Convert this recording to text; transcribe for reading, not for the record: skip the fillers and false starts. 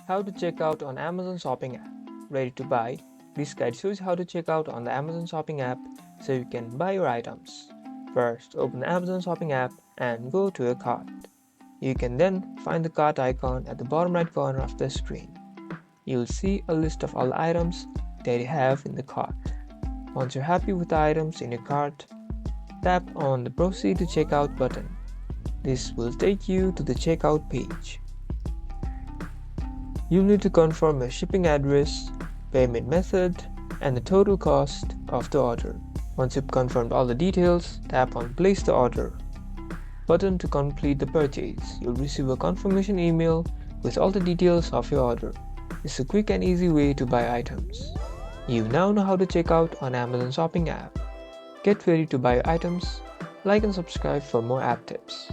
How to check out on Amazon Shopping app. Ready to buy? This guide shows how to check out on the Amazon Shopping app so you can buy your items. First, open the Amazon Shopping app and go to your cart. You can then find the cart icon at the bottom right corner of the screen. You'll see a list of all the items that you have in the cart. Once you're happy with the items in your cart, tap on the Proceed to Checkout button. This will take you to the checkout page. You'll need to confirm your shipping address, payment method, and the total cost of the order. Once you've confirmed all the details, tap on Place the Order button to complete the purchase. You'll receive a confirmation email with all the details of your order. It's a quick and easy way to buy items. You now know how to check out on Amazon Shopping app. Get ready to buy items. Like and subscribe for more app tips.